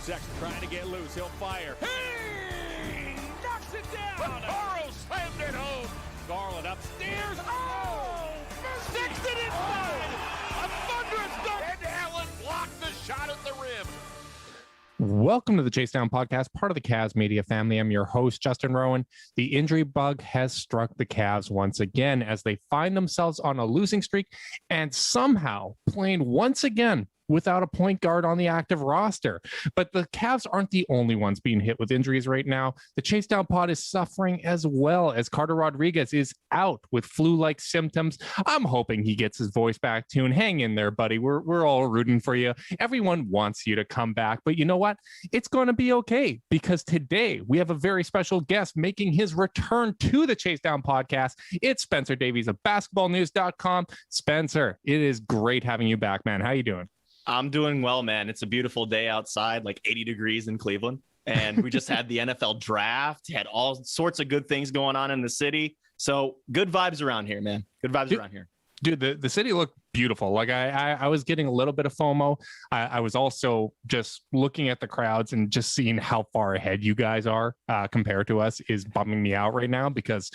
Sexton trying to get loose. He'll fire. Hey! Knocks it down. Varejao slammed it home. Garland upstairs. Oh! Sexton inside. A thunderous dunk. And Allen blocked the shot at the rim. Welcome to the Chase Down Podcast, part of the Cavs media family. I'm your host, Justin Rowan. The injury bug has struck the Cavs once again as they find themselves on a losing streak and somehow playing once again without a point guard on the active roster. But the Cavs aren't the only ones being hit with injuries right now. The Chase Down Pod is suffering as well as Carter Rodriguez is out with flu-like symptoms. I'm hoping he gets his voice back too. And hang in there, buddy. We're all rooting for you. Everyone wants you to come back. But you know what? It's going to be okay because today we have a very special guest making his return to the Chase Down Podcast. It's Spencer Davies of basketballnews.com. Spencer, it is great having you back, man. How you doing? I'm doing well, man. It's a beautiful day outside, like 80 degrees in Cleveland. And we just had the NFL draft, had all sorts of good things going on in the city. So good vibes around here, man. Good vibes around here. Dude, the city looked beautiful. Like I was getting a little bit of FOMO. I was also just looking at the crowds and just seeing how far ahead you guys are compared to us is bumming me out right now because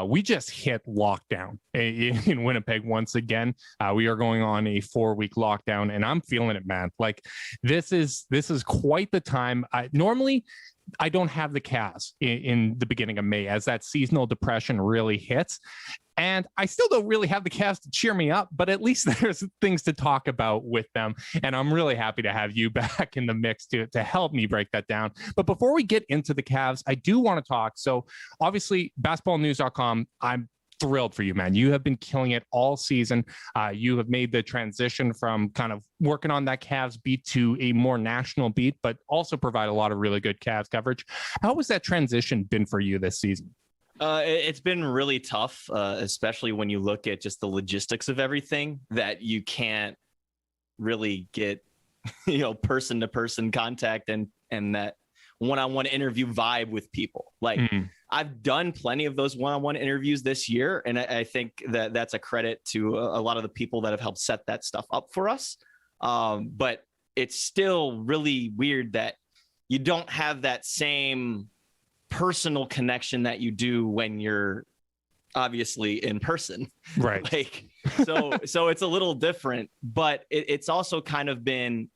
we just hit lockdown in Winnipeg once again. We are going on a 4-week lockdown and I'm feeling it, man. Like this is quite the time. Normally I don't have the Cavs in the beginning of May as that seasonal depression really hits. And I still don't really have the Cavs to cheer me up, but at least there's things to talk about with them. And I'm really happy to have you back in the mix to help me break that down. But before we get into the Cavs, I do want to talk. So obviously, basketballnews.com, I'm thrilled for you, man. You have been killing it all season. You have made the transition from kind of working on that Cavs beat to a more national beat, but also provide a lot of really good Cavs coverage. How has that transition been for you this season? It's been really tough, especially when you look at just the logistics of everything that you can't really get, person-to-person contact and that one-on-one interview vibe with people. Like I've done plenty of those one-on-one interviews this year. And I think that that's a credit to a lot of the people that have helped set that stuff up for us. But it's still really weird that you don't have that same personal connection that you do when you're obviously in person. Right. So it's a little different, but it's also kind of been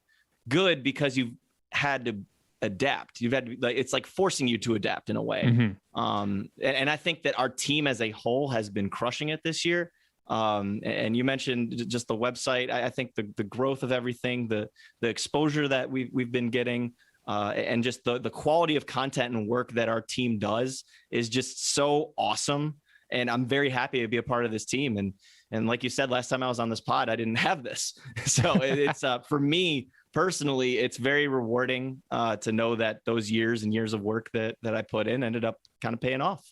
good because you've had to adapt. You've had to, it's like forcing you to adapt in a way. Mm-hmm. And I think that our team as a whole has been crushing it this year. And you mentioned just the website. I think the growth of everything, the exposure that we've been getting, and just the quality of content and work that our team does is just so awesome. and I'm very happy to be a part of this team. And like you said, last time I was on this pod, I didn't have this. So it's for me personally, it's very rewarding to know that those years and years of work that I put in ended up kind of paying off.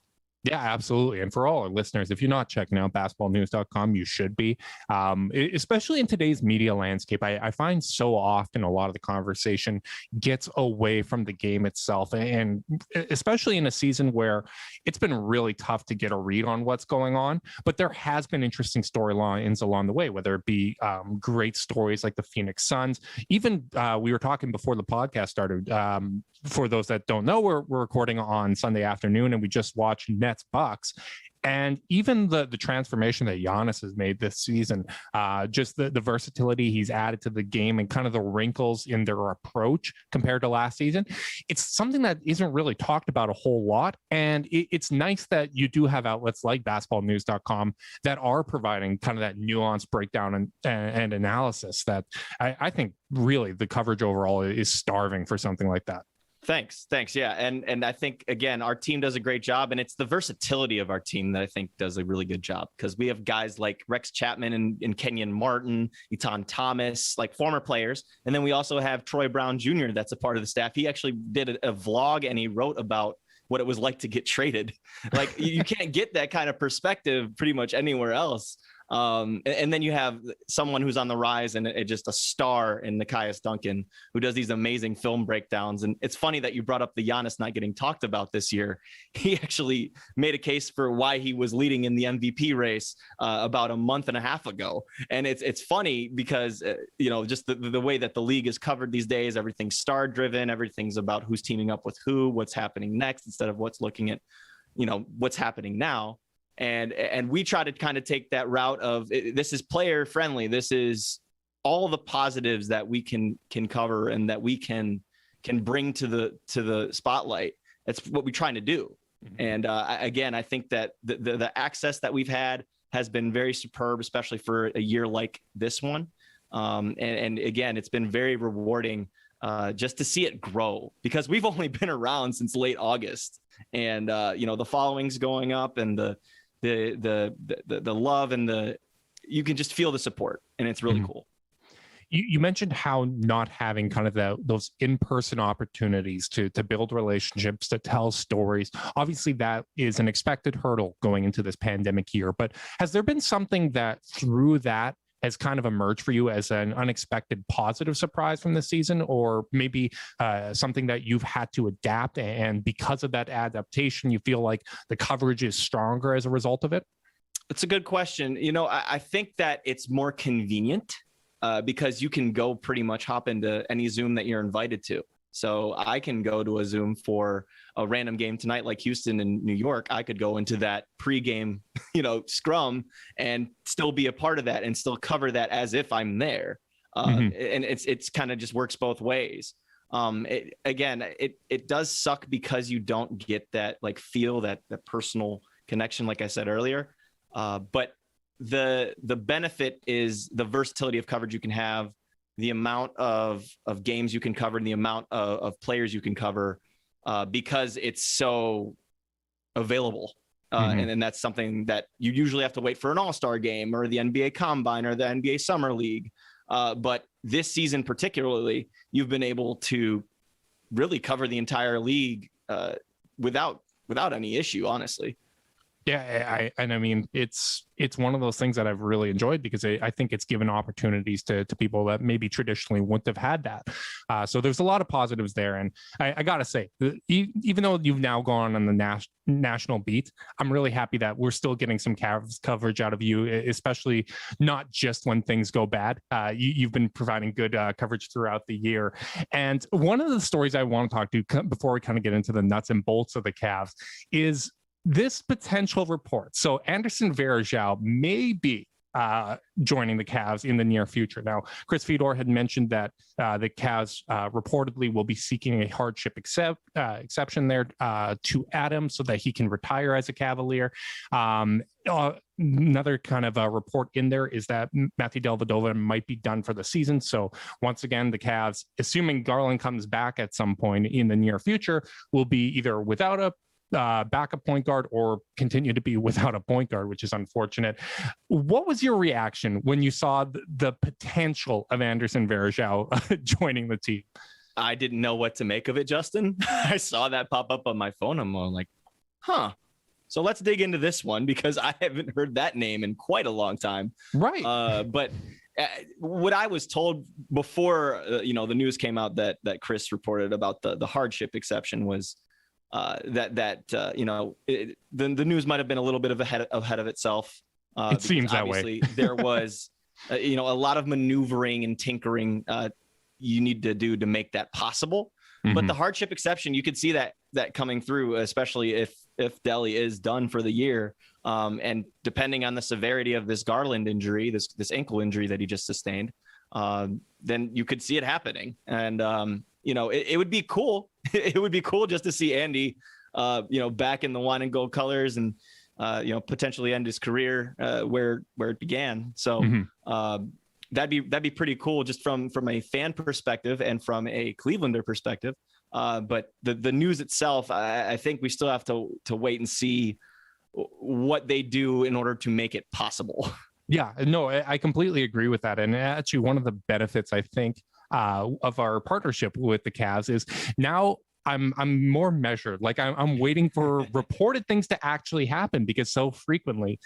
Yeah, absolutely. And for all our listeners, if you're not checking out basketballnews.com, you should be, especially in today's media landscape. I find so often a lot of the conversation gets away from the game itself, and especially in a season where it's been really tough to get a read on what's going on. But there has been interesting storylines along the way, whether it be great stories like the Phoenix Suns. Even we were talking before the podcast started. For those that don't know, we're recording on Sunday afternoon, and we just watched Nets Bucks. And even the transformation that Giannis has made this season, just the versatility he's added to the game and kind of the wrinkles in their approach compared to last season, it's something that isn't really talked about a whole lot. And it's nice that you do have outlets like basketballnews.com that are providing kind of that nuanced breakdown and analysis that I think really the coverage overall is starving for something like that. Thanks. Yeah. And I think, again, our team does a great job, and it's the versatility of our team that I think does a really good job, because we have guys like Rex Chapman and Kenyon Martin, Etan Thomas, like former players. And then we also have Troy Brown Jr. that's a part of the staff. He actually did a vlog, and he wrote about what it was like to get traded. Like you can't get that kind of perspective pretty much anywhere else. And then you have someone who's on the rise and just a star in Nekias Duncan, who does these amazing film breakdowns. And it's funny that you brought up the Giannis not getting talked about this year. He actually made a case for why he was leading in the MVP race about a month and a half ago. And it's funny because, just the way that the league is covered these days, everything's star driven, everything's about who's teaming up with who, what's happening next, instead of what's looking at, what's happening now. And we try to kind of take that route of this is player friendly. This is all the positives that we can cover and that we can bring to the spotlight. That's what we're trying to do. Mm-hmm. And again, I think that the access that we've had has been very superb, especially for a year like this one. And again, it's been very rewarding just to see it grow, because we've only been around since late August, and the following's going up, and the love and you can just feel the support, and it's really cool. You mentioned how not having kind of those in-person opportunities to build relationships, to tell stories. Obviously, that is an expected hurdle going into this pandemic year. But has there been something that through that has kind of emerged for you as an unexpected positive surprise from this season, or maybe something that you've had to adapt, and because of that adaptation, you feel like the coverage is stronger as a result of it? It's a good question. I think that it's more convenient because you can go pretty much hop into any Zoom that you're invited to. So I can go to a Zoom for a random game tonight, like Houston and New York. I could go into that pregame, scrum and still be a part of that and still cover that as if I'm there. And it's kind of just works both ways. It does suck because you don't get that feel that personal connection, like I said earlier. But the benefit is the versatility of coverage you can have, the amount of games you can cover, and the amount of players you can cover, because it's so available. And that's something that you usually have to wait for an all-star game or the NBA Combine or the NBA Summer League. But this season particularly, you've been able to really cover the entire league without any issue, honestly. Yeah, I mean, it's one of those things that I've really enjoyed, because I think it's given opportunities to people that maybe traditionally wouldn't have had that. So there's a lot of positives there. And I got to say, even though you've now gone on the national beat, I'm really happy that we're still getting some Cavs coverage out of you, especially not just when things go bad. You've been providing good coverage throughout the year. And one of the stories I want to talk to before we kind of get into the nuts and bolts of the Cavs is this potential report. So Anderson Varejao may be joining the Cavs in the near future. Now, Chris Fedor had mentioned that the Cavs reportedly will be seeking a hardship exception there to Adam so that he can retire as a Cavalier. Another kind of a report in there is that Matthew Dellavedova might be done for the season. So once again, the Cavs, assuming Garland comes back at some point in the near future, will be either without a backup point guard or continue to be without a point guard, which is unfortunate. What was your reaction when you saw the potential of Anderson Varejao joining the team? I didn't know what to make of it, Justin. I saw that pop up on my phone. I'm like, huh. So let's dig into this one because I haven't heard that name in quite a long time. Right. But what I was told before, the news came out that Chris reported about the hardship exception was the news might have been a little bit ahead of itself. It seems that way. There was, a lot of maneuvering and tinkering you need to do to make that possible. Mm-hmm. But the hardship exception, you could see that coming through, especially if Delly is done for the year. And depending on the severity of this Garland injury, this ankle injury that he just sustained, then you could see it happening. And, it would be cool. It would be cool just to see Andy, back in the wine and gold colors and, potentially end his career where it began. So that'd be pretty cool just from a fan perspective and from a Clevelander perspective. But the news itself, I think we still have to wait and see what they do in order to make it possible. Yeah, no, I completely agree with that. And actually, one of the benefits, I think, of our partnership with the Cavs is now I'm more measured. Like I'm waiting for reported things to actually happen because so frequently,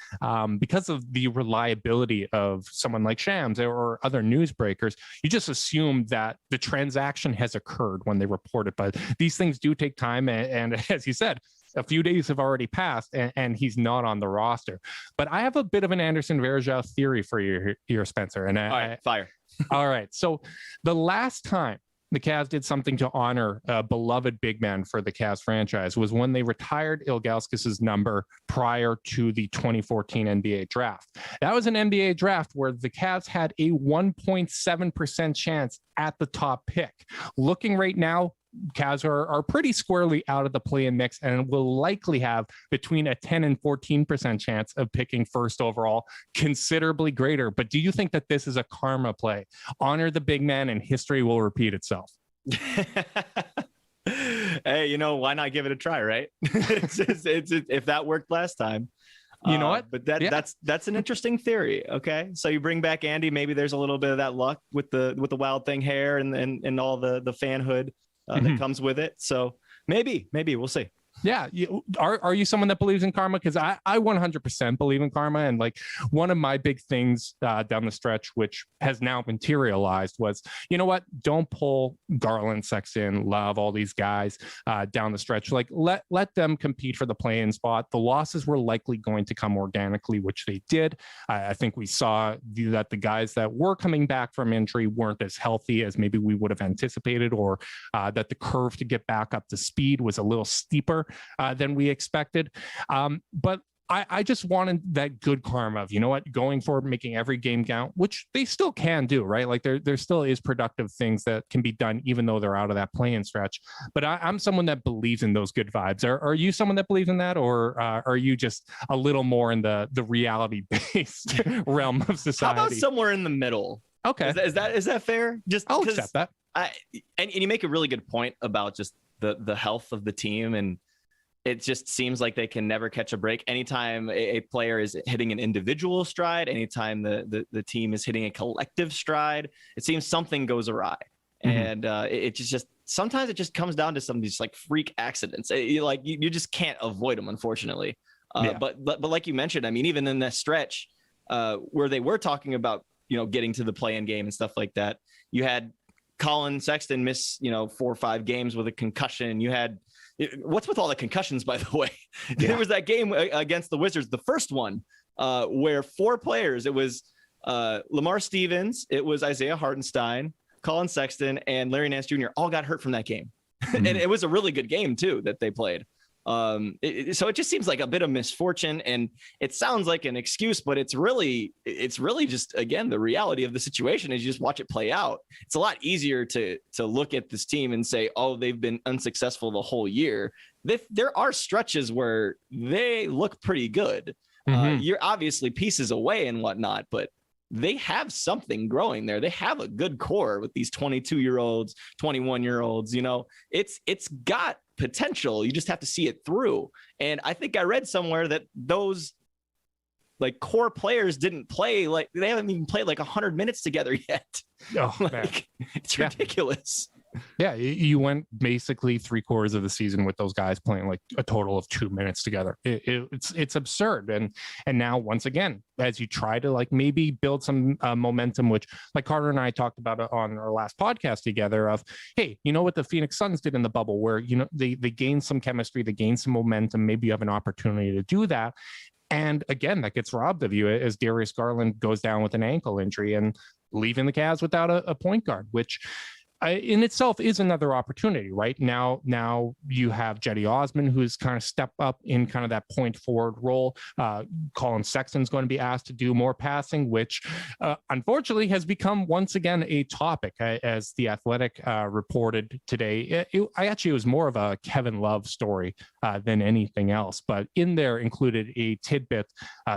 because of the reliability of someone like Shams or other newsbreakers, you just assume that the transaction has occurred when they report it. But these things do take time. And as you said, a few days have already passed and he's not on the roster. But I have a bit of an Anderson Varejao theory for you here, Spencer. And all right, fire. All right. So the last time the Cavs did something to honor a beloved big man for the Cavs franchise was when they retired Ilgauskas' number prior to the 2014 NBA draft. That was an NBA draft where the Cavs had a 1.7% chance at the top pick. Looking right now, Cavs are pretty squarely out of the play-in mix and will likely have between a 10 and 14% chance of picking first overall, considerably greater. But do you think that this is a karma play? Honor the big man and history will repeat itself. Hey, why not give it a try, right? If that worked last time. You know what? But that's an interesting theory. Okay, so you bring back Andy. Maybe there's a little bit of that luck with the Wild Thing hair and all the fanhood that comes with it. So maybe we'll see. Yeah. Are you someone that believes in karma? Because I 100% believe in karma. And like one of my big things down the stretch, which has now materialized, was, you know what? Don't pull Garland, Sexton, Love, all these guys down the stretch. Like let them compete for the play-in spot. The losses were likely going to come organically, which they did. I think we saw that the guys that were coming back from injury weren't as healthy as maybe we would have anticipated, or that the curve to get back up to speed was a little steeper than we expected. But I just wanted that good karma of, you know what, going forward, making every game count, which they still can do, right? Like there still is productive things that can be done, even though they're out of that play-in stretch. But I'm someone that believes in those good vibes. Are you someone that believes in that? Or are you just a little more in the reality-based realm of society? How about somewhere in the middle? Okay. Is that fair? Just I'll accept that. And you make a really good point about just the health of the team, and it just seems like they can never catch a break. Anytime a player is hitting an individual stride, anytime the team is hitting a collective stride, it seems something goes awry. And it just sometimes it just comes down to some of these like freak accidents. You just can't avoid them, unfortunately. But like you mentioned, I mean, even in that stretch where they were talking about, getting to the play-in game and stuff like that, you had Collin Sexton miss, 4 or 5 games with a concussion. You had, what's with all the concussions, by the way? Yeah. There was that game against the Wizards, the first one, where 4 players, it was Lamar Stevens, it was Isaiah Hartenstein, Collin Sexton, and Larry Nance Jr. all got hurt from that game. And it was a really good game, too, that they played. So it just seems like a bit of misfortune, and it sounds like an excuse, but it's really just, again, the reality of the situation is you just watch it play out. It's a lot easier to look at this team and say, oh, they've been unsuccessful the whole year. There are stretches where they look pretty good. You're obviously pieces away and whatnot, but they have something growing there. They have a good core with these 22-year-olds, 21-year-olds. It's got potential. You just have to see it through. And I think I read somewhere that those like core players didn't play, like they haven't even played like 100 minutes together yet. Oh, like, it's ridiculous. Yeah, you went basically 3/4 of the season with those guys playing like a total of 2 minutes together. It's absurd. And now once again, as you try to like maybe build some momentum, which like Carter and I talked about on our last podcast together of, hey, you know what the Phoenix Suns did in the bubble where, you know, they gained some chemistry, they gained some momentum. Maybe you have an opportunity to do that. And again, that gets robbed of you as Darius Garland goes down with an ankle injury and leaving the Cavs without a point guard, which in itself is another opportunity, right? Now you have Jetty Osman, who's kind of stepped up in kind of that point forward role. Collin Sexton's going to be asked to do more passing, which unfortunately has become once again a topic, as The Athletic reported today. It was more of a Kevin Love story than anything else, but in there included a tidbit,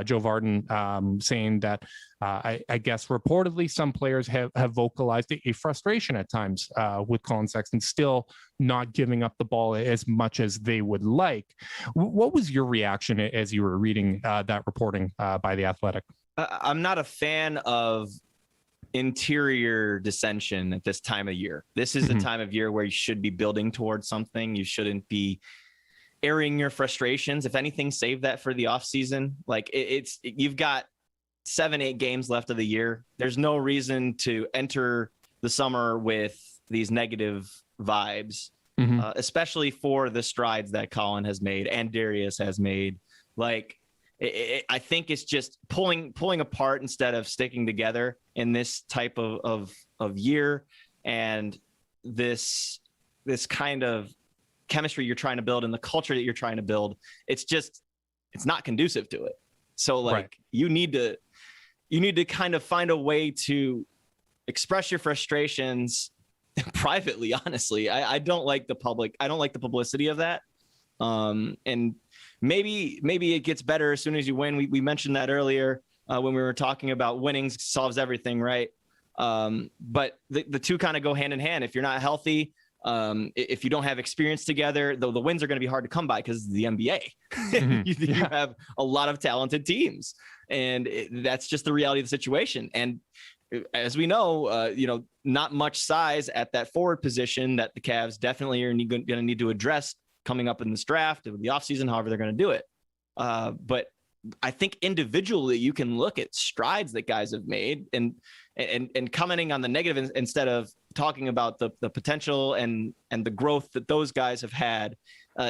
Joe Varden saying that I guess reportedly some players have vocalized a frustration at times with Collin Sexton still not giving up the ball as much as they would like. What was your reaction as you were reading that reporting by The Athletic? I'm not a fan of interior dissension at this time of year. This is the time of year where you should be building towards something. You shouldn't be airing your frustrations. If anything, save that for the offseason. Like you've got 7-8 games left of the year. There's no reason to enter the summer with these negative vibes, especially for the strides that Colin has made and Darius has made. Like, I think it's just pulling apart instead of sticking together in this type of year. And this kind of chemistry you're trying to build and the culture that you're trying to build, it's not conducive to it. So like, right. You need to kind of find a way to express your frustrations privately. Honestly, I don't like the publicity of that. And maybe it gets better as soon as you win. We mentioned that earlier when we were talking about winning solves everything, right? But the two kind of go hand in hand. If you're not healthy, if you don't have experience together, though the wins are going to be hard to come by because it's the NBA. You have a lot of talented teams, and that's just the reality of the situation. And as we know, not much size at that forward position that the Cavs definitely are going to need to address coming up in this draft, in the offseason, however they're going to do it. But I think individually you can look at strides that guys have made and commenting on the negative instead of talking about the potential and the growth that those guys have had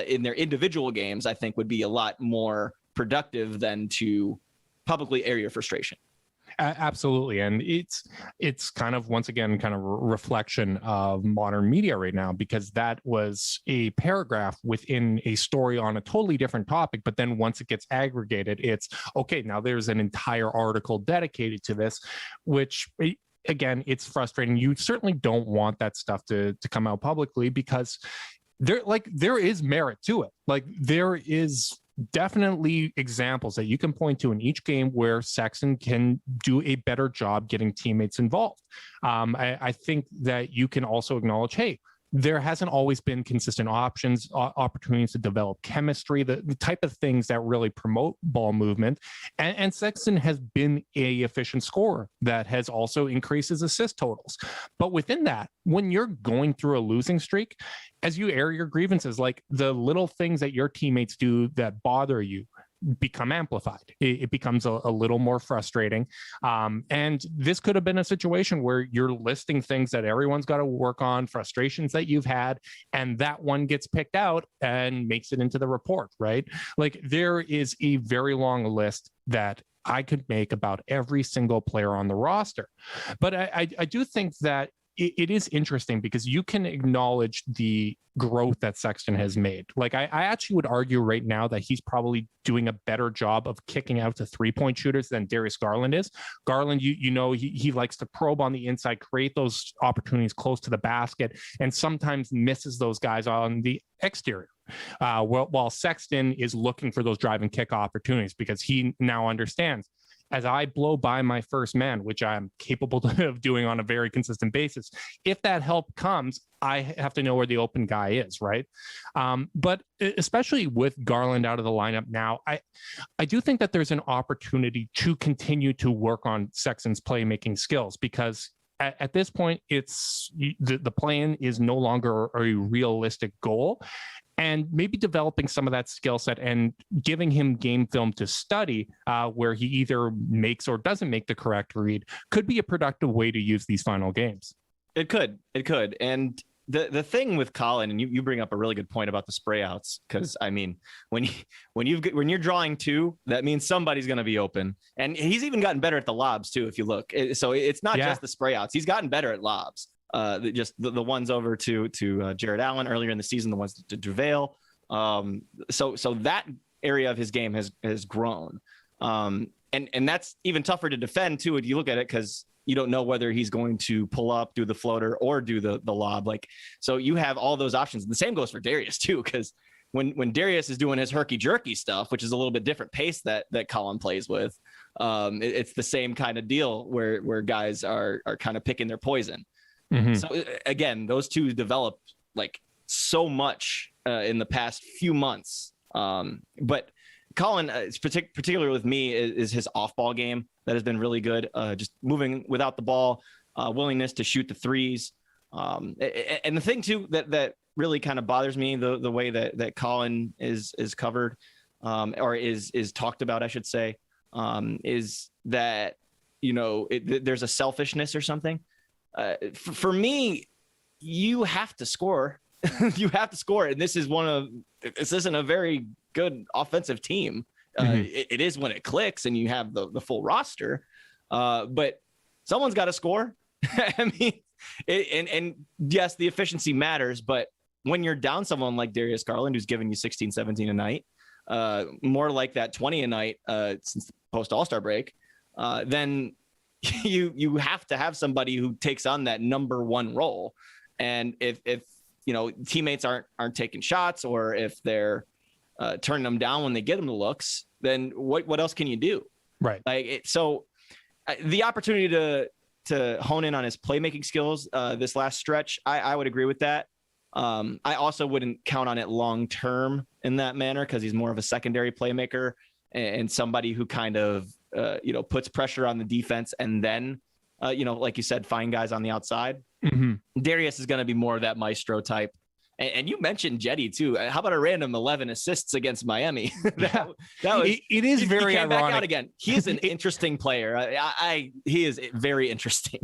in their individual games, I think would be a lot more productive than to publicly air your frustration. Absolutely. And it's kind of, once again, kind of reflection of modern media right now, because that was a paragraph within a story on a totally different topic. But then once it gets aggregated, it's okay, now there's an entire article dedicated to this, which again, it's frustrating. You certainly don't want that stuff to come out publicly because there is merit to it. Like there is definitely examples that you can point to in each game where Sexton can do a better job getting teammates involved. I think that you can also acknowledge, hey, there hasn't always been consistent opportunities to develop chemistry, the type of things that really promote ball movement. And Sexton has been a efficient scorer that has also increased his assist totals. But within that, when you're going through a losing streak, as you air your grievances, like the little things that your teammates do that bother you become amplified. It becomes a little more frustrating. And this could have been a situation where you're listing things that everyone's got to work on, frustrations that you've had, and that one gets picked out and makes it into the report, right? Like there is a very long list that I could make about every single player on the roster. But I do think that it is interesting because you can acknowledge the growth that Sexton has made. Like I actually would argue right now that he's probably doing a better job of kicking out to 3-point shooters than Darius Garland is. Garland, he likes to probe on the inside, create those opportunities close to the basket, and sometimes misses those guys on the exterior. While Sexton is looking for those drive and kick opportunities because he now understands as I blow by my first man, which I'm capable of doing on a very consistent basis, if that help comes, I have to know where the open guy is, right? But especially with Garland out of the lineup now, I do think that there's an opportunity to continue to work on Sexton's playmaking skills, because at this point, it's the plan is no longer a realistic goal. And maybe developing some of that skill set and giving him game film to study where he either makes or doesn't make the correct read could be a productive way to use these final games. It could. And the thing with Collin, and you bring up a really good point about the spray outs, because I mean, when you're drawing two, that means somebody's going to be open. And he's even gotten better at the lobs too, if you look. So it's not just the spray outs. He's gotten better at lobs. Just the ones over to Jared Allen earlier in the season, the ones to JaVale. So that area of his game has grown. And that's even tougher to defend too, if you look at it, because you don't know whether he's going to pull up, do the floater, or do the lob. Like, so you have all those options. And the same goes for Darius too, because when Darius is doing his herky jerky stuff, which is a little bit different pace that Collin plays with, it's the same kind of deal where guys are kind of picking their poison. Mm-hmm. So again, those two developed like so much in the past few months. But Collin, particularly with me, is his off-ball game that has been really good. Just moving without the ball, willingness to shoot the threes. And the thing too that really kind of bothers me, the way that Collin is covered, or is talked about, I should say, is that, you know, there's a selfishness or something. For me, you have to score. You have to score, and this isn't a very good offensive team. It is when it clicks and you have the full roster, but someone's got to score. I mean, and yes, the efficiency matters, but when you're down someone like Darius Garland, who's giving you 16, 17 a night, more like that 20 a night since the post All-Star break, then you have to have somebody who takes on that number one role. And if you know, teammates aren't taking shots, or if they're turning them down when they get them the looks, then what else can you do? Right. So the opportunity to hone in on his playmaking skills this last stretch, I would agree with that. I also wouldn't count on it long term in that manner, because he's more of a secondary playmaker and somebody who kind of puts pressure on the defense, and then like you said, find guys on the outside. Mm-hmm. Darius is going to be more of that maestro type. And you mentioned Jetty too. How about a random 11 assists against Miami? that was, it is very he came ironic. Back out again. He is an interesting player. He is very interesting.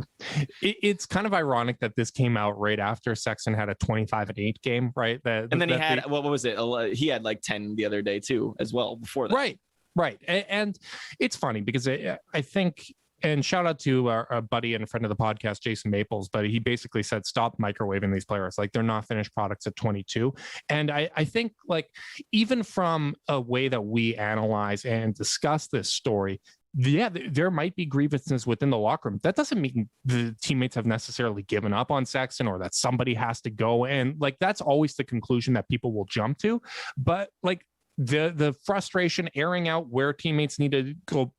It's kind of ironic that this came out right after Sexton had a 25-8 game, right? And then he had, what was it? He had like 10 the other day too, as well, before that. Right. And it's funny because I think, and shout out to our buddy and a friend of the podcast, Jason Maples, but he basically said, stop microwaving these players. Like, they're not finished products at 22. And I think, like, even from a way that we analyze and discuss this story, there might be grievances within the locker room. That doesn't mean the teammates have necessarily given up on Sexton or that somebody has to go. And like, that's always the conclusion that people will jump to. But like, the frustration, airing out where teammates need to go,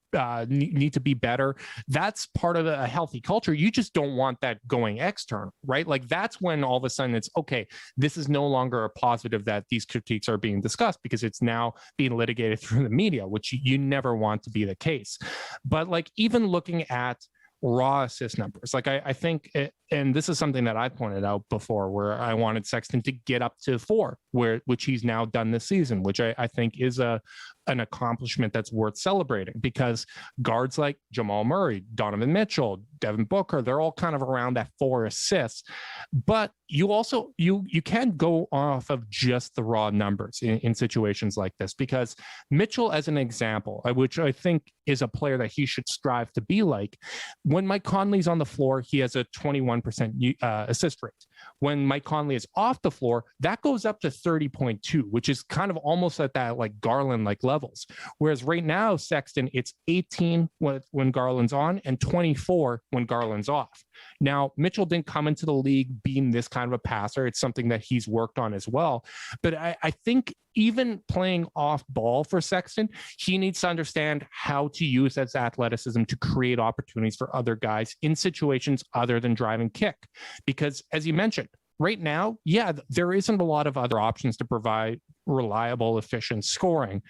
need to be better, that's part of a healthy culture. You just don't want that going external, right? Like, that's when all of a sudden it's okay, this is no longer a positive that these critiques are being discussed, because it's now being litigated through the media, which you never want to be the case. But like, even looking at raw assist numbers, like I think and this is something that I pointed out before, where I wanted Sexton to get up to 4, which he's now done this season, which I think is an accomplishment that's worth celebrating, because guards like Jamal Murray, Donovan Mitchell, Devin Booker, they're all kind of around that 4 assists. But you also, you can go off of just the raw numbers in situations like this, because Mitchell, as an example, which I think is a player that he should strive to be like, when Mike Conley's on the floor, he has a 21% assist rate. When Mike Conley is off the floor, that goes up to 30.2, which is kind of almost at that like Garland like level. levels. Whereas right now, Sexton, it's 18 when Garland's on and 24 when Garland's off. Now, Mitchell didn't come into the league being this kind of a passer. It's something that he's worked on as well. But I think even playing off ball for Sexton, he needs to understand how to use his athleticism to create opportunities for other guys in situations other than drive and kick. Because as you mentioned, right now, yeah, there isn't a lot of other options to provide reliable, efficient scoring.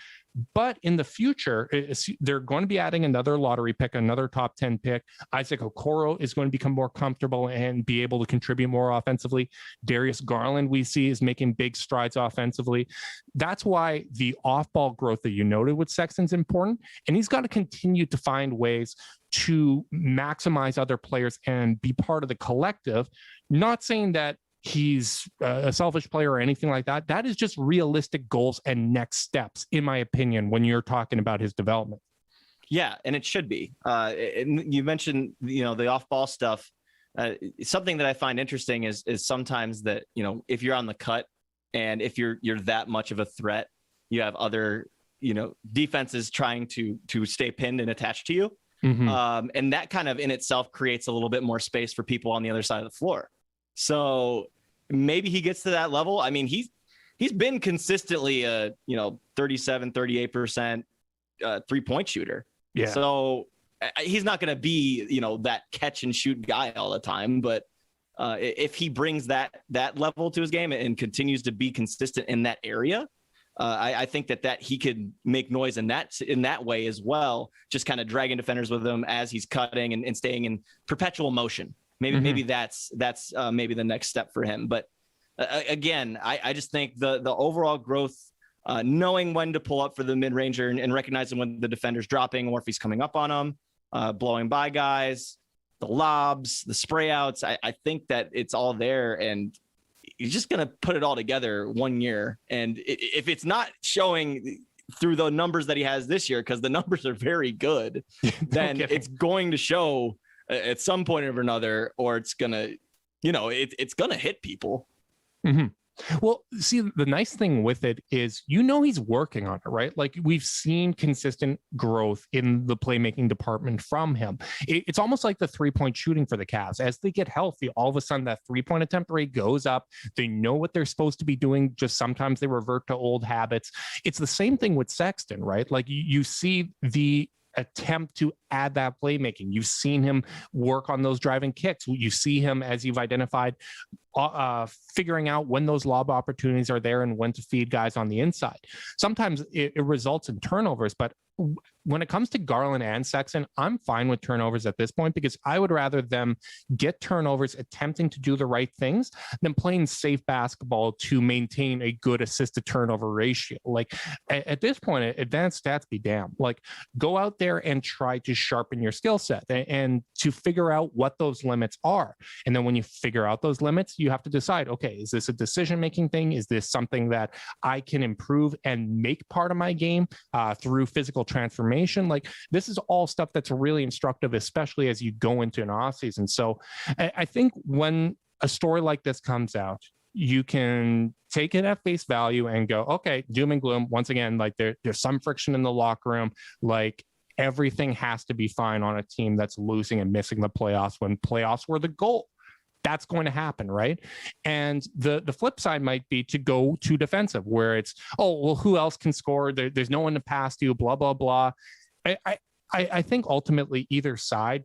But in the future, they're going to be adding another lottery pick, another top 10 pick. Isaac Okoro is going to become more comfortable and be able to contribute more offensively. Darius Garland, we see, is making big strides offensively. That's why the off-ball growth that you noted with Sexton's important. And he's got to continue to find ways to maximize other players and be part of the collective. Not saying that he's a selfish player or anything like that. That is just realistic goals and next steps, in my opinion, when you're talking about his development. Yeah, and it should be. And you mentioned, the off-ball stuff. Something that I find interesting is sometimes that, if you're on the cut and if you're that much of a threat, you have other, defenses trying to stay pinned and attached to you. Mm-hmm. And that kind of in itself creates a little bit more space for people on the other side of the floor. So maybe he gets to that level. I mean, he's been consistently a 37, 38% 3-point shooter. Yeah. So he's not going to be, that catch and shoot guy all the time. But if he brings that level to his game and continues to be consistent in that area, I think that he could make noise in that way as well. Just kind of dragging defenders with him as he's cutting and staying in perpetual motion. Maybe that's maybe the next step for him. But again, I just think the overall growth, knowing when to pull up for the mid-ranger and recognizing when the defender's dropping or if he's coming up on them, blowing by guys, the lobs, the spray outs. I think that it's all there, and you're just going to put it all together one year. And if it's not showing through the numbers that he has this year, because the numbers are very good, then it's going to show at some point or another, or it's gonna, it's gonna hit people. Mm-hmm. Well, see, the nice thing with it is, he's working on it, right? Like, we've seen consistent growth in the playmaking department from him. It's almost like the 3-point shooting for the Cavs. As they get healthy, all of a sudden that 3-point attempt rate goes up. They know what they're supposed to be doing. Just sometimes they revert to old habits. It's the same thing with Sexton, right? Like, you see the attempt to add that playmaking. You've seen him work on those driving kicks. You see him, as you've identified, figuring out when those lob opportunities are there and when to feed guys on the inside. Sometimes it results in turnovers, but when it comes to Garland and Sexton, I'm fine with turnovers at this point, because I would rather them get turnovers attempting to do the right things than playing safe basketball to maintain a good assist to turnover ratio. Like, at this point, advanced stats be damned. Like, go out there and try to sharpen your skill set and to figure out what those limits are. And then when you figure out those limits, you have to decide, okay, is this a decision-making thing? Is this something that I can improve and make part of my game through physical transformation? Like, this is all stuff that's really instructive, especially as you go into an off season. So I think when a story like this comes out, you can take it at face value and go, okay, doom and gloom. Once again, like, there's some friction in the locker room. Like, everything has to be fine on a team that's losing and missing the playoffs when playoffs were the goal. That's going to happen, right? And the flip side might be to go too defensive, where it's, oh, well, who else can score? There's no one to pass to, blah, blah, blah. I think ultimately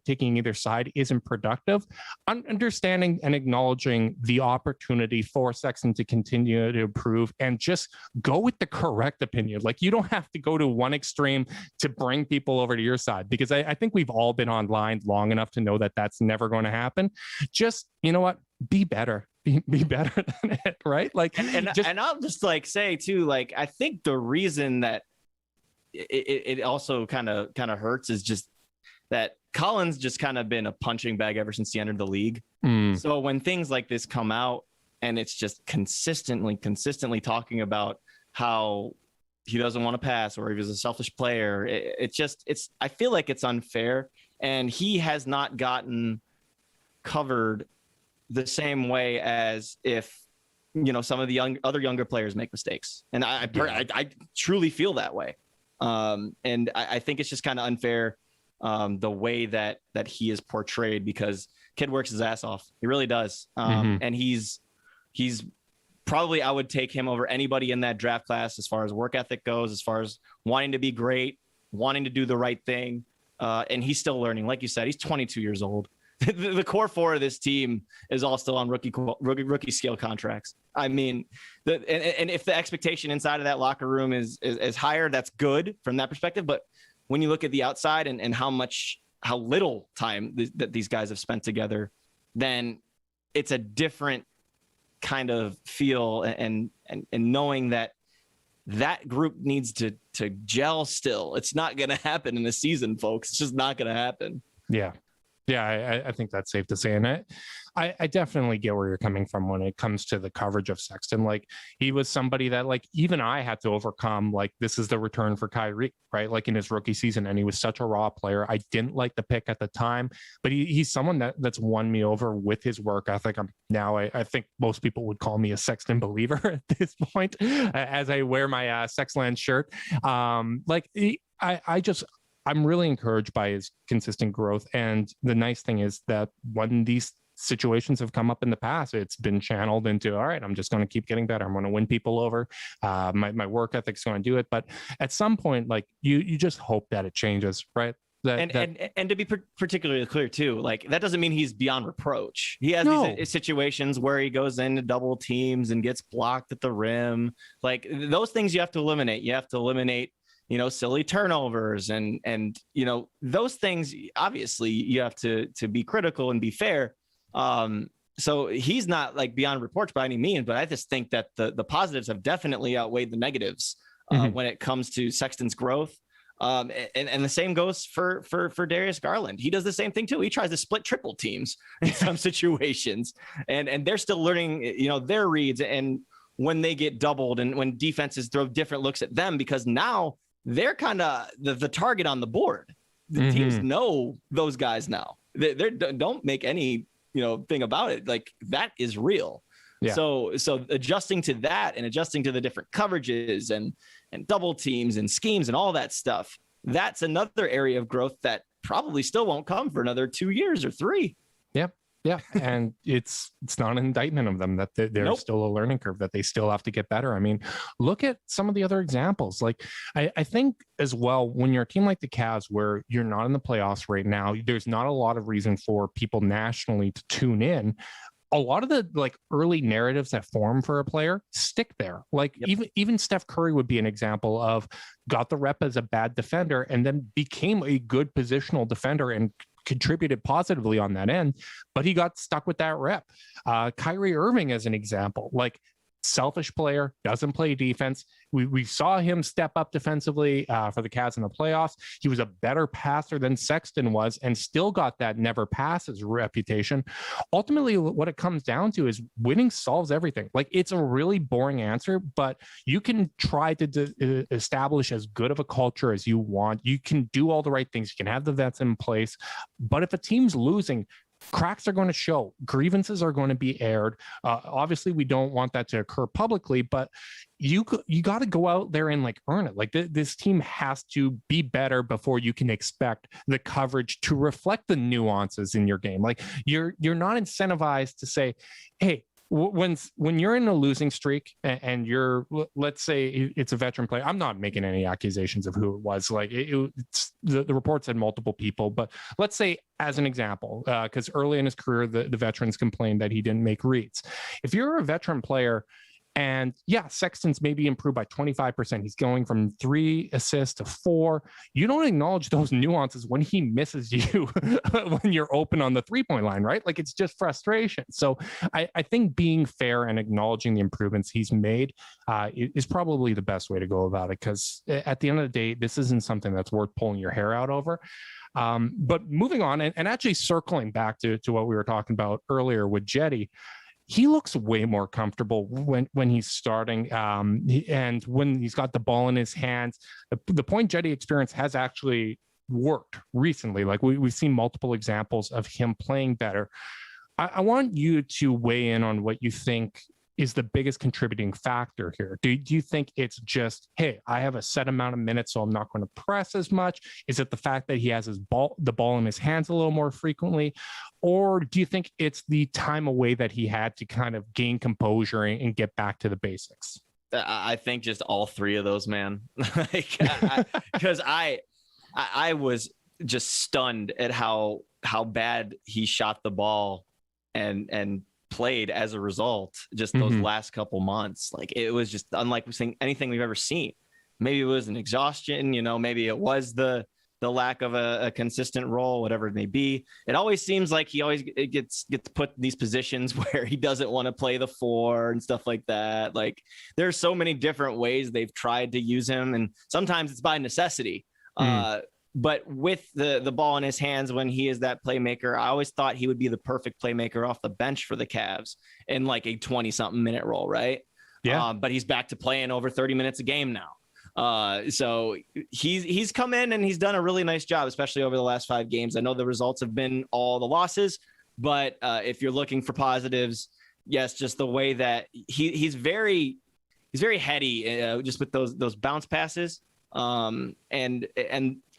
taking either side isn't productive. Understanding and acknowledging the opportunity for Sexton to continue to improve and just go with the correct opinion. Like, you don't have to go to one extreme to bring people over to your side, because I think we've all been online long enough to know that that's never going to happen. Just, you know what? Be better. Be better than it, right? Like, and I'll just say too, like, I think the reason that it also kind of hurts is just that Colin's just kind of been a punching bag ever since he entered the league. So when things like this come out and it's just consistently talking about how he doesn't want to pass or he's a selfish player, I feel like it's unfair, and he has not gotten covered the same way as if, some of the other younger players make mistakes. And I truly feel that way. And I think it's just kind of unfair the way that he is portrayed, because kid works his ass off. He really does. And he's probably, I would take him over anybody in that draft class as far as work ethic goes, as far as wanting to be great, wanting to do the right thing. And he's still learning. Like you said, he's 22 years old. The core four of this team is all still on rookie scale contracts. I mean, and if the expectation inside of that locker room is higher, that's good from that perspective. But when you look at the outside and how little time that these guys have spent together, then it's a different kind of feel, and knowing that group needs to gel still. It's not going to happen in a season, folks. It's just not going to happen. Yeah. Yeah, I think that's safe to say. And I definitely get where you're coming from when it comes to the coverage of Sexton. Like, he was somebody that, like, even I had to overcome, like, this is the return for Kyrie, right? Like, in his rookie season, and he was such a raw player. I didn't like the pick at the time, but he's someone that's won me over with his work ethic. I think most people would call me a Sexton believer at this point, as I wear my Sexland shirt. I'm really encouraged by his consistent growth. And the nice thing is that when these situations have come up in the past, it's been channeled into, all right, I'm just going to keep getting better. I'm going to win people over. My work ethic's going to do it. But at some point, like, you just hope that it changes, right? And to be particularly clear too, like, that doesn't mean he's beyond reproach. He has these situations where he goes into double teams and gets blocked at the rim. Like, those things you have to eliminate. You have to eliminate, silly turnovers and those things. Obviously, you have to be critical and be fair. So he's not, like, beyond reproach by any means, but I just think that the positives have definitely outweighed the negatives when it comes to Sexton's growth. And the same goes for Darius Garland. He does the same thing too. He tries to split triple teams in some situations, and they're still learning, their reads, and when they get doubled and when defenses throw different looks at them, because now they're kind of the target on the board. The teams know those guys now. They don't make any thing about it. Like, that is real. Yeah. So adjusting to that and adjusting to the different coverages and double teams and schemes and all that stuff, that's another area of growth that probably still won't come for another 2 years or 3. Yep. Yeah. And it's not an indictment of them that they're still a learning curve, that they still have to get better. I mean, look at some of the other examples. Like, I think as well, when you're a team like the Cavs, where you're not in the playoffs right now, there's not a lot of reason for people nationally to tune in. A lot of the, like, early narratives that form for a player stick there. Like, even Steph Curry would be an example of got the rep as a bad defender and then became a good positional defender and contributed positively on that end, but he got stuck with that rep. Kyrie Irving as an example, like, selfish player, doesn't play defense. We saw him step up defensively for the Cavs in the playoffs. He was a better passer than Sexton was and still got that never passes reputation. Ultimately, what it comes down to is winning solves everything. Like, it's a really boring answer, but you can try to establish as good of a culture as you want. You can do all the right things. You can have the vets in place. But if a team's losing, cracks are going to show, grievances are going to be aired. Obviously, we don't want that to occur publicly, but you got to go out there and, like, earn it. Like, this team has to be better before you can expect the coverage to reflect the nuances in your game. Like, you're not incentivized to say, hey, when you're in a losing streak and you're, let's say it's a veteran player, I'm not making any accusations of who it was. Like, it's the report said multiple people, but let's say, as an example, because early in his career, the veterans complained that he didn't make reads. If you're a veteran player, and Sexton's maybe improved by 25%. He's going from 3 assists to 4. You don't acknowledge those nuances when he misses you when you're open on the 3-point line, right? Like, it's just frustration. So I think being fair and acknowledging the improvements he's made is probably the best way to go about it, because at the end of the day, this isn't something that's worth pulling your hair out over. But moving on and actually circling back to what we were talking about earlier with Jetty, he looks way more comfortable when he's starting and when he's got the ball in his hands. The point Jetty experience has actually worked recently. Like, we've seen multiple examples of him playing better. I want you to weigh in on what you think is the biggest contributing factor here? Do you think it's just, hey, I have a set amount of minutes, so I'm not going to press as much? Is it the fact that he has the ball in his hands a little more frequently? Or do you think it's the time away that he had to kind of gain composure and get back to the basics? I think just all three of those, man. Because I was just stunned at how bad he shot the ball and played as a result, just those last couple months. Like, it was just unlike anything we've ever seen. Maybe it was an exhaustion, maybe it was the lack of a consistent role, whatever it may be. It always seems like he always gets put in these positions where he doesn't want to play the 4 and stuff like that. Like, there's so many different ways they've tried to use him, and sometimes it's by necessity. But with the ball in his hands, when he is that playmaker, I always thought he would be the perfect playmaker off the bench for the Cavs in like a 20-something minute role, right? Yeah. But he's back to playing over 30 minutes a game now. So he's come in and he's done a really nice job, especially over the last 5 games. I know the results have been all the losses, but if you're looking for positives, yes, just the way that he's very heady, just with those bounce passes. And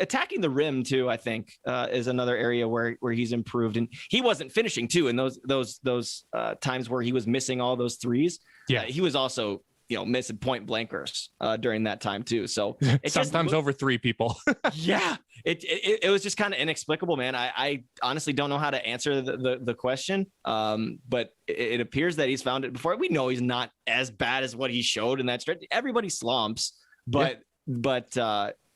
attacking the rim too, I think, is another area where he's improved, and he wasn't finishing too in those times where he was missing all those threes. Yeah, he was also missing point blankers during that time too. So it's sometimes over 3 people. Yeah, it was just kind of inexplicable, man. I honestly don't know how to answer the question, but it appears that he's found it before. We know he's not as bad as what he showed in that stretch. Everybody slumps, but. Yeah.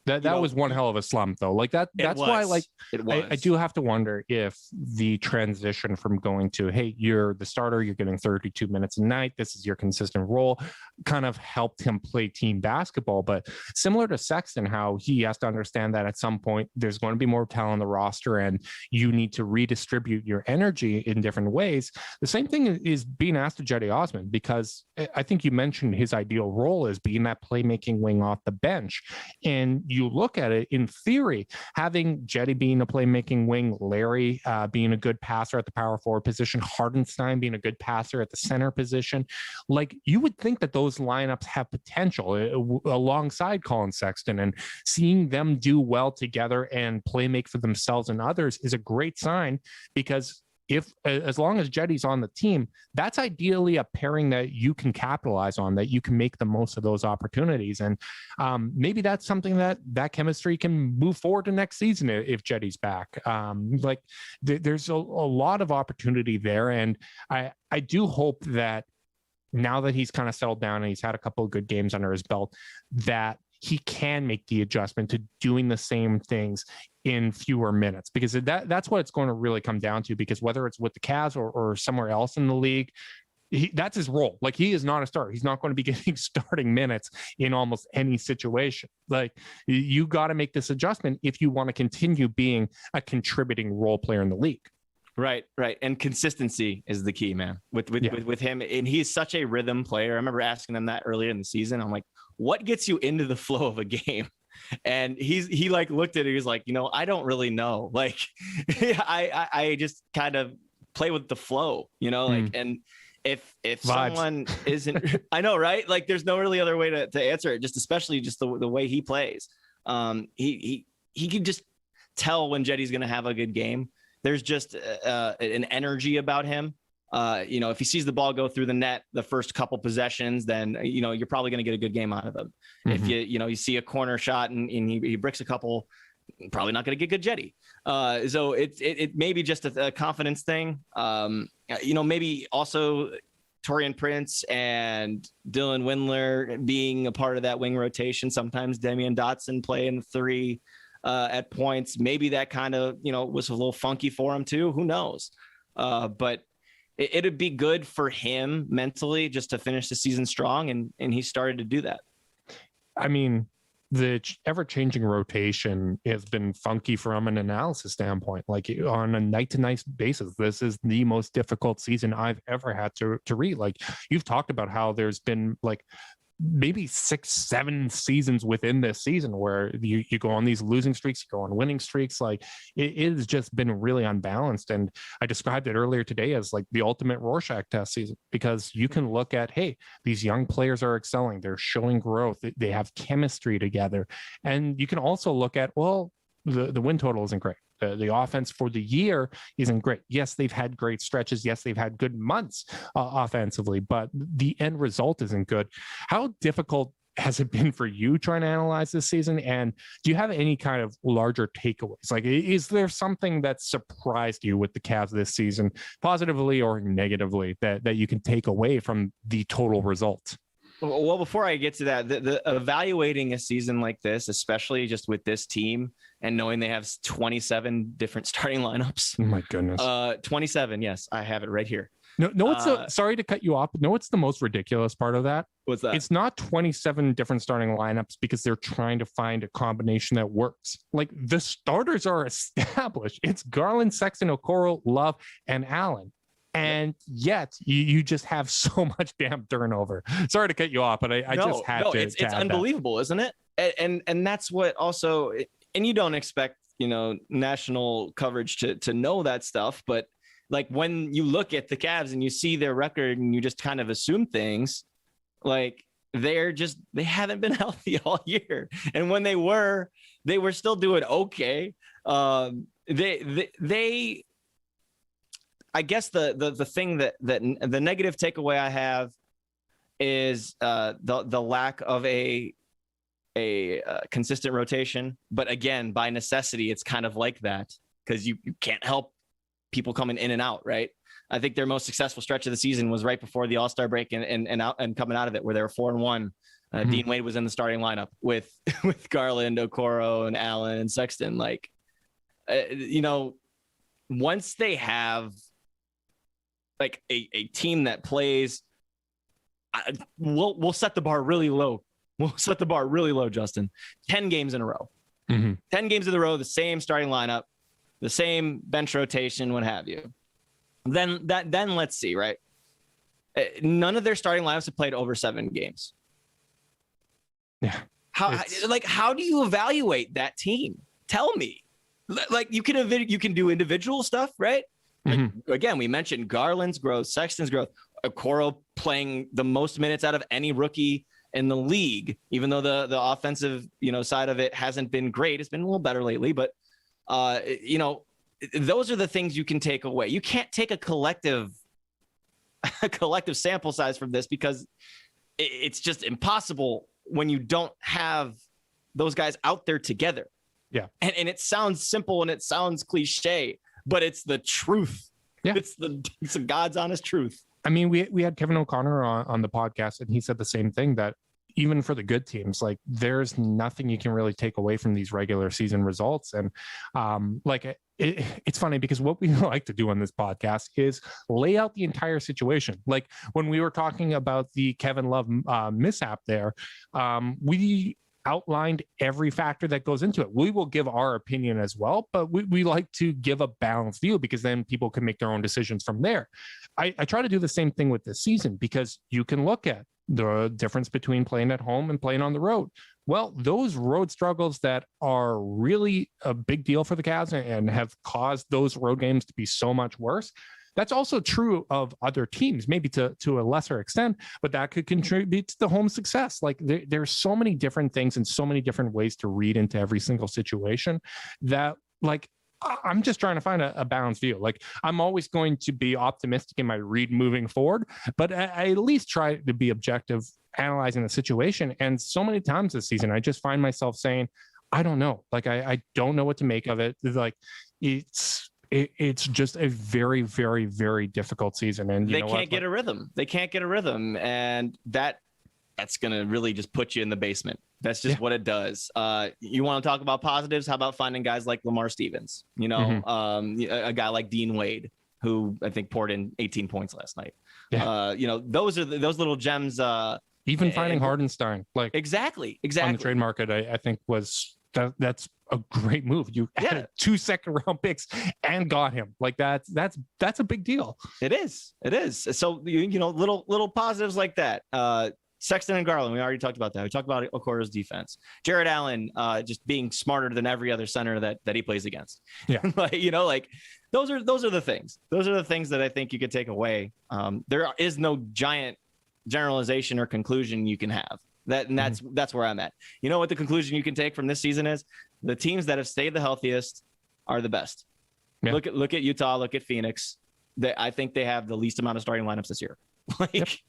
But that was one hell of a slump, though. Like that's why, like, I do have to wonder if the transition from going to, hey, you're the starter, you're getting 32 minutes a night, this is your consistent role, kind of helped him play team basketball. But similar to Sexton, how he has to understand that at some point there's going to be more talent on the roster and you need to redistribute your energy in different ways. The same thing is being asked of Cedi Osman, because I think you mentioned his ideal role is being that playmaking wing off the bench. And you look at it in theory, having Cedi being a playmaking wing, Larry being a good passer at the power forward position, Hartenstein being a good passer at the center position, like, you would think that those lineups have potential alongside Collin Sexton, and seeing them do well together and play make for themselves and others is a great sign, because as long as Cedi's on the team, that's ideally a pairing that you can capitalize on, that you can make the most of those opportunities. And maybe that's something that chemistry can move forward to next season if Cedi's back. There's a lot of opportunity there. And I do hope that now that he's kind of settled down and he's had a couple of good games under his belt, that he can make the adjustment to doing the same things in fewer minutes, because that's what it's going to really come down to. Because whether it's with the Cavs or somewhere else in the league, that's his role. Like, he is not a starter. He's not going to be getting starting minutes in almost any situation. Like, you got to make this adjustment if you want to continue being a contributing role player in the league. Right. And consistency is the key, man, with him. And he's such a rhythm player. I remember asking him that earlier in the season. I'm like, what gets you into the flow of a game? And he like looked at it. He was like, I don't really know. Like, I just kind of play with the flow, like, and if Vibes. Someone isn't, I know, right? Like, there's no really other way to answer it, just especially just the way he plays. He can just tell when Cedi's going to have a good game. There's just an energy about him. If he sees the ball go through the net the first couple possessions, then you're probably going to get a good game out of him. If you see a corner shot and he bricks a couple, probably not going to get good Cedi. So it may be just a confidence thing. Maybe also Taurean Prince and Dylan Windler being a part of that wing rotation. Sometimes Damian Dotson playing 3 at points. Maybe that kind of was a little funky for him too. Who knows? But it'd be good for him mentally just to finish the season strong, and he started to do that. I mean, the ever-changing rotation has been funky from an analysis standpoint. Like, on a night-to-night basis, this is the most difficult season I've ever had to read. Like, you've talked about how there's been like maybe 6-7 seasons within this season where you go on these losing streaks, you go on winning streaks. Like it has just been really unbalanced. And I described it earlier today as like the ultimate Rorschach test season, because you can look at, hey, these young players are excelling. They're showing growth. They have chemistry together. And you can also look at, well, the win total isn't great. The offense for the year isn't great. Yes, they've had great stretches. Yes, they've had good months offensively, but the end result isn't good. How difficult has it been for you trying to analyze this season? And do you have any kind of larger takeaways? Like, is there something that surprised you with the Cavs this season, positively or negatively, that you can take away from the total result? Well, before I get to that, the evaluating a season like this, especially just with this team and knowing they have 27 different starting lineups. Oh my goodness. 27. Yes, I have it right here. No, it's sorry to cut you off. But no, it's the most ridiculous part of that. What's that? It's not 27 different starting lineups because they're trying to find a combination that works. Like the starters are established. It's Garland, Sexton, Okoro, Love, and Allen. And yet you just have so much damn turnover. Sorry to cut you off, but I just had to. It's unbelievable, isn't it? And that's what also, and you don't expect, national coverage to know that stuff. But like when you look at the Cavs and you see their record and you just kind of assume things, like they haven't been healthy all year. And when they were still doing okay. I guess the thing that the negative takeaway I have is the lack of a consistent rotation. But again, by necessity, it's kind of like that because you can't help people coming in and out, right? I think their most successful stretch of the season was right before the All-Star break and coming out of it, where they were 4-1. Dean Wade was in the starting lineup with Garland, Okoro, and Allen and Sexton. Like, once they have like a team that plays, we'll set the bar really low. We'll set the bar really low, Justin. 10 games in a row. 10 games in a row, the same starting lineup, the same bench rotation, what have you. Then let's see, right? None of their starting lineups have played over 7 games. Yeah. How do you evaluate that team? Tell me. Like you can do individual stuff, right? Like, again, we mentioned Garland's growth, Sexton's growth, Okoro playing the most minutes out of any rookie in the league, even though the offensive, side of it hasn't been great. It's been a little better lately, but those are the things you can take away. You can't take a collective sample size from this because it's just impossible when you don't have those guys out there together. Yeah. And it sounds simple and it sounds cliche, but it's the truth. Yeah. It's the God's honest truth. I mean, we had Kevin O'Connor on the podcast, and he said the same thing, that even for the good teams, like there's nothing you can really take away from these regular season results. And it's funny because what we like to do on this podcast is lay out the entire situation. Like when we were talking about the Kevin Love mishap there, we outlined every factor that goes into it. We will give our opinion as well, but we like to give a balanced view because then people can make their own decisions from there. I try to do the same thing with this season because you can look at the difference between playing at home and playing on the road. Well, those road struggles that are really a big deal for the Cavs and have caused those road games to be so much worse. That's also true of other teams, maybe to a lesser extent, but that could contribute to the home success. Like there's so many different things and so many different ways to read into every single situation that, like, I'm just trying to find a balanced view. Like I'm always going to be optimistic in my read moving forward, but I at least try to be objective analyzing the situation. And so many times this season, I just find myself saying, I don't know. Like I don't know what to make of it. Like it's just a very, very, very difficult season. And they can't get a rhythm. They can't get a rhythm. And that's going to really just put you in the basement. That's just what it does. You want to talk about positives? How about finding guys like Lamar Stevens, a guy like Dean Wade, who I think poured in 18 points last night. Yeah. Those are those little gems. Even finding Hardenstein, like exactly on the trade market, I think that's a great move. You added 2 second-round picks and got him. Like that's a big deal. It is. So little positives like that. Sexton and Garland, we already talked about that. We talked about Okoro's defense. Jared Allen just being smarter than every other center that he plays against. Yeah. like those are the things. Those are the things that I think you could take away. There is no giant generalization or conclusion you can have. That's where I'm at. You know what the conclusion you can take from this season is? The teams that have stayed the healthiest are the best. Yeah. Look at Utah, look at Phoenix. I think they have the least amount of starting lineups this year. It's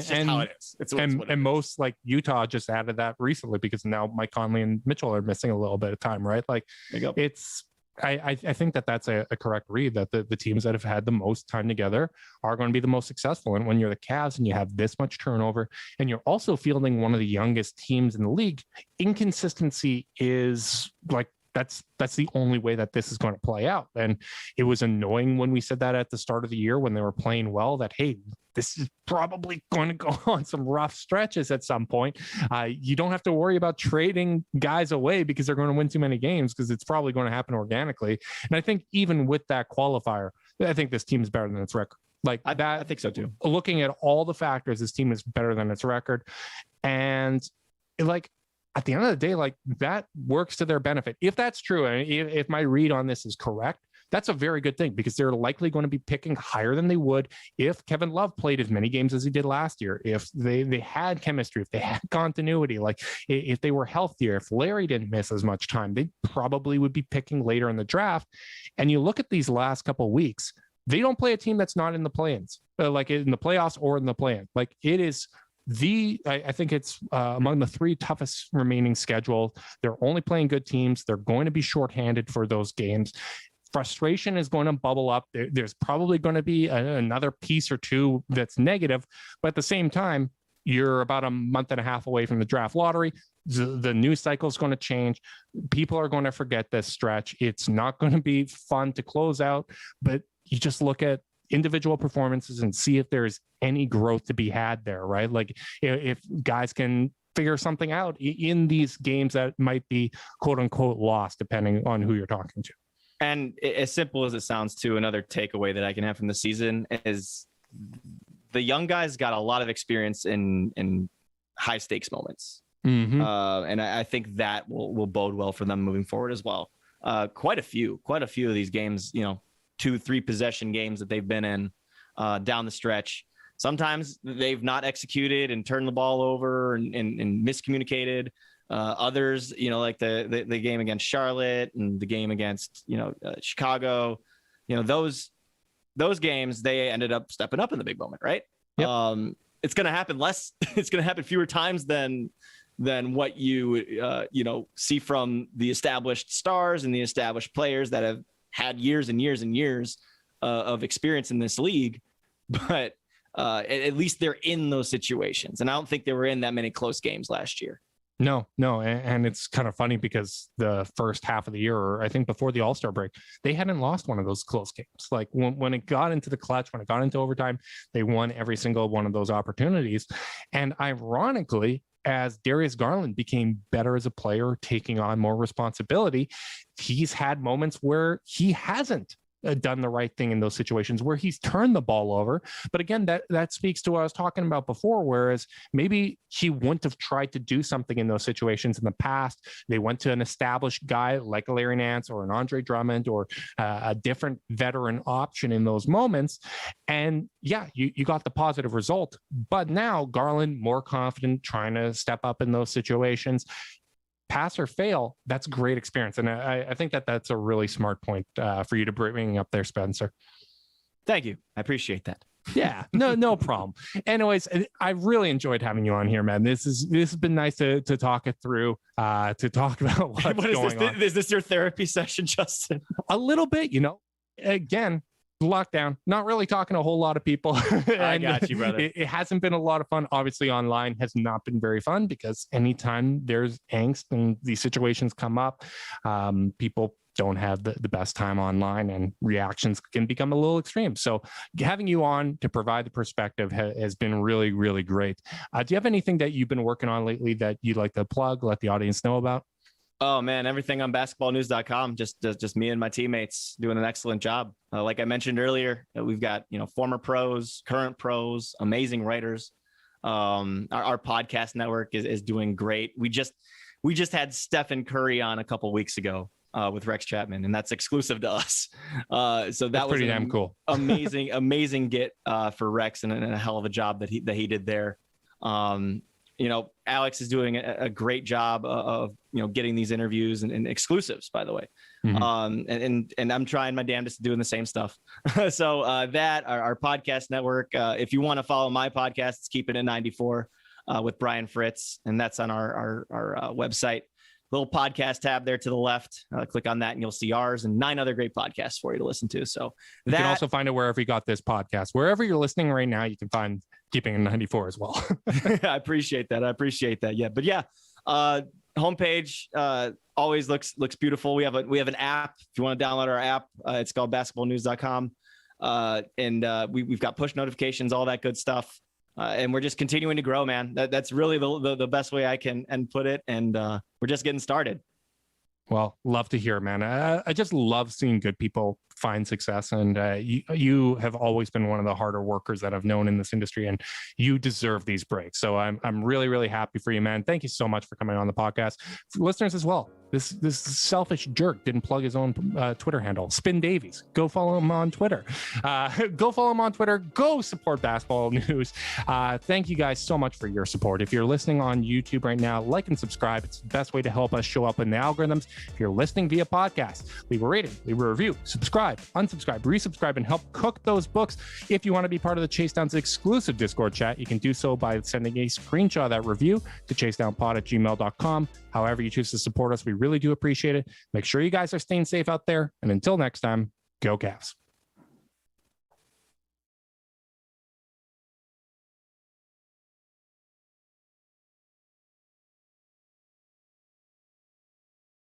just how it is. And most, like, Utah just added that recently because now Mike Conley and Mitchell are missing a little bit of time, right? Like, it's I think that's a correct read, that the teams that have had the most time together are going to be the most successful. And when you're the Cavs and you have this much turnover and you're also fielding one of the youngest teams in the league, inconsistency is like, that's the only way that this is going to play out. And it was annoying when we said that at the start of the year when they were playing well, that, hey, this is probably going to go on some rough stretches at some point. You don't have to worry about trading guys away because they're going to win too many games, because it's probably going to happen organically. And I think even with that qualifier, I think this team is better than its record. Like that, I think so too. Looking at all the factors, this team is better than its record. And at the end of the day, like, that works to their benefit. If that's true, and if my read on this is correct, that's a very good thing, because they're likely going to be picking higher than they would if Kevin Love played as many games as he did last year, if they had chemistry, if they had continuity, like if they were healthier, if Larry didn't miss as much time, they probably would be picking later in the draft. And you look at these last couple of weeks, they don't play a team that's not in the play-ins, like in the playoffs or in the play-in. Like, it is I think it's among the three toughest remaining schedule. They're only playing good teams. They're going to be shorthanded for those games. Frustration is going to bubble up. There's probably going to be another piece or two that's negative, but at the same time, you're about a month and a half away from the draft lottery. The news cycle is going to change. People are going to forget this stretch. It's not going to be fun to close out, but you just look at individual performances and see if there's any growth to be had there, right? Like, if guys can figure something out in these games that might be quote unquote lost, depending on who you're talking to. And as simple as it sounds, too, another takeaway that I can have from the season is the young guys got a lot of experience in high stakes moments. Mm-hmm. And I think that will bode well for them moving forward as well. Quite a few of these games, 2-3 possession games that they've been in down the stretch. Sometimes they've not executed and turned the ball over and miscommunicated. Others, like the game against Charlotte and the game against, Chicago, those games, they ended up stepping up in the big moment, right? Yep. It's going to happen it's going to happen fewer times than what you see from the established stars and the established players that have had years and years and years of experience in this league, but at least they're in those situations. And I don't think they were in that many close games last year. No. And it's kind of funny because the first half of the year, or I think before the All-Star break, they hadn't lost one of those close games. Like when it got into the clutch, when it got into overtime, they won every single one of those opportunities. And ironically, as Darius Garland became better as a player, taking on more responsibility, he's had moments where he hasn't done the right thing in those situations, where he's turned the ball over. But again, that speaks to what I was talking about before, whereas maybe he wouldn't have tried to do something in those situations in the past. They went to an established guy like a Larry Nance or an Andre Drummond or a different veteran option in those moments. And yeah, you got the positive result. But now Garland, more confident, trying to step up in those situations. Pass or fail, that's great experience. And I think that's a really smart point for you to bring up there, Spencer. Thank you. I appreciate that. Yeah, no problem. Anyways, I really enjoyed having you on here, man. This has been nice to talk it through, to talk about what's going on. Is this your therapy session, Justin? A little bit, again, lockdown, not really talking to a whole lot of people. I got you, brother. It hasn't been a lot of fun. Obviously, online has not been very fun because anytime there's angst and these situations come up, people don't have the best time online and reactions can become a little extreme. So having you on to provide the perspective has been really, really great. Do you have anything that you've been working on lately that you'd like to plug, let the audience know about? Oh man, everything on basketballnews.com. Just me and my teammates doing an excellent job. Like I mentioned earlier, we've got, former pros, current pros, amazing writers. Our podcast network is doing great. We just had Stephen Curry on a couple weeks ago with Rex Chapman, and that's exclusive to us. So that was pretty damn cool. amazing get for Rex, and a hell of a job that he did there. Alex is doing a great job of getting these interviews and exclusives, by the way. Mm-hmm. And I'm trying my damnedest to doing the same stuff. So that our podcast network, if you want to follow my podcast, it's Keep It at 94 with Brian Fritz, and that's on our website. Little podcast tab there to the left. Click on that and you'll see ours and 9 other great podcasts for you to listen to. So you can also find it wherever you got this podcast. Wherever you're listening right now, you can find Keeping It 94 as well. I appreciate that. Yeah. But yeah, homepage always looks beautiful. We have an app. If you want to download our app, it's called basketballnews.com. And we've got push notifications, all that good stuff. And we're just continuing to grow, man. That's really the best way I can put it. And we're just getting started. Well, love to hear, man. I just love seeing good people find success. And you have always been one of the harder workers that I've known in this industry, and you deserve these breaks. So I'm really, really happy for you, man. Thank you so much for coming on the podcast. For listeners as well, this selfish jerk didn't plug his own Twitter handle. Spin Davies. Go follow him on Twitter. Go support Basketball News. Thank you guys so much for your support. If you're listening on YouTube right now, like and subscribe. It's the best way to help us show up in the algorithms. If you're listening via podcast, leave a rating, leave a review, subscribe, unsubscribe, resubscribe, and help cook those books. If you want to be part of the Chase Down's exclusive Discord chat, you can do so by sending a screenshot of that review to chasedownpod@gmail.com. However you choose to support us, we really do appreciate it. Make sure you guys are staying safe out there. And until next time, go Cavs.